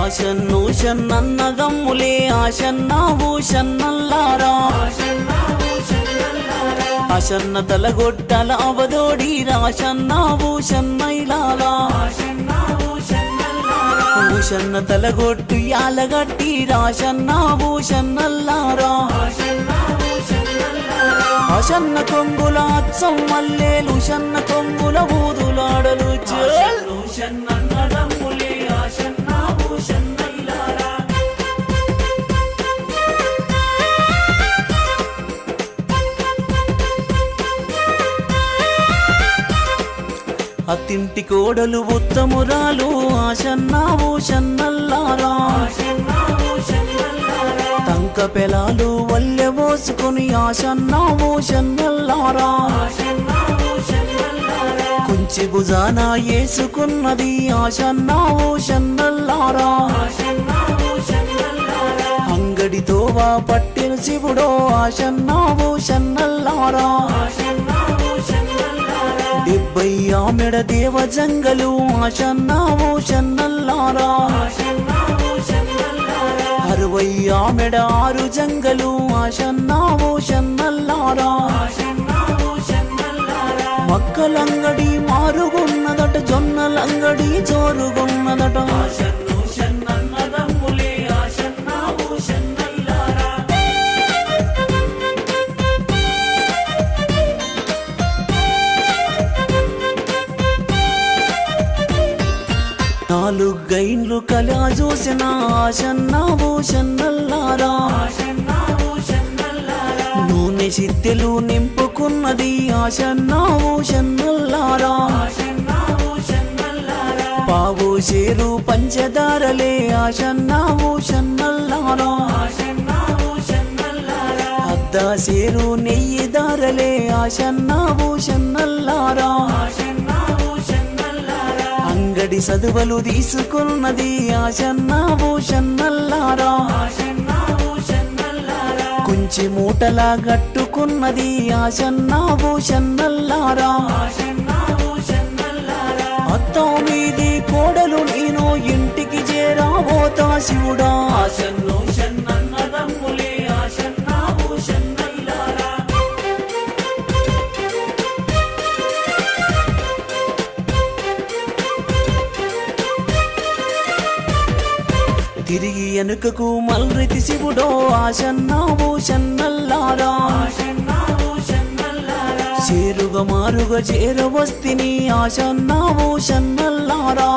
ఆశన్ను షన్నన్నదమ్ములే ఆశన్నా భూషన్నల్లారా ఆశన్న తలగొట్టల అవదోడి రాశన్నా భూషన్నైలాలా భూషన్న తలగొట్టు యాలగట్టి రాశన్నా భూషన్నల్లారా ఆశన్న కొంగుల అచ్చం మల్లేలు షన్న కొంగుల ఊదులాడలు అత్తింటి కోడలు ఉత్తమురాలు ఆశన్నా భూషన్నల్లారా టంక పెలాలు వల్లె పోసుకొని ఆశన్నా భూషన్నల్లారా కుంచి భుజాన ఏసుకున్నది ఆశన్నా భూషన్నల్లారా అంగడితో పట్టిన శివుడో ఆశన్నా భూషన్నల్లారా 70 ఆమెడ దేవ జంగలు ఆశన్నా భూషన్నల్లారా 60 ఆమెడ 6 జంగలు ఆశన్నా భూషన్నల్లారా మక్కలంగడి మారుగున్నదట జొన్నలంగడి జోరుగున్నదట నాలుగైన్లు కలా చూసిన ఆశన్నా భూషన్నల్లారా నూనె సిద్దెలు నింపుకున్నది ఆశన్నా భూషన్నల్లారా పావు చేరు పంచదారలే ఆశన్నా భూషన్నల్లారా అద్ద చేరు నెయ్యి దారలే ఆశన్నా భూషన్నల్లారా అంగడి సదువలు తీసుకున్నది ఆశన్నా భూషన్నల్లారా కుంచి మూటలా గట్టుకున్నది ఆశన్నా భూషన్నల్లారా అత్తో మీది కోడలు నేను ఇంటికి చేరాబోతా శివుడా ఆశన్నో షన్నన్నదమ్ములే ఆశన్నా భూషన్నైలారా తిరిగి వెనుకకు మల్రితి శివుడో ఆశన్నా భూషన్నల్లారా చేరుగా మారుగా చేరవస్తిని ఆశన్నా భూషన్నల్లారా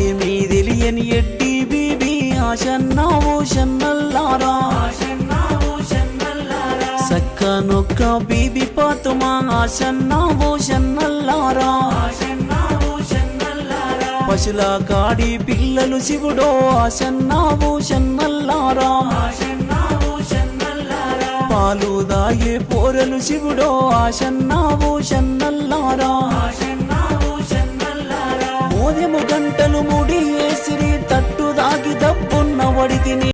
ఏమీ తెలియని ఎడ్డి బీబీ ఆశన్నా భూషన్నల్లారా సక్క నొక్క బీబీ పాతుమా ఆశన్నా భూషన్నల్లారా పశుల కాడి పిల్లలు శివుడో ఆశన్నా భూషన్నల్లారా పాలు దాయే పోరలు శివుడో ఆశన్నా భూషన్నల్లారా మోదెము గంటలు ముడి ఏసిరి తట్టు దాగి దప్పున్న వడితిని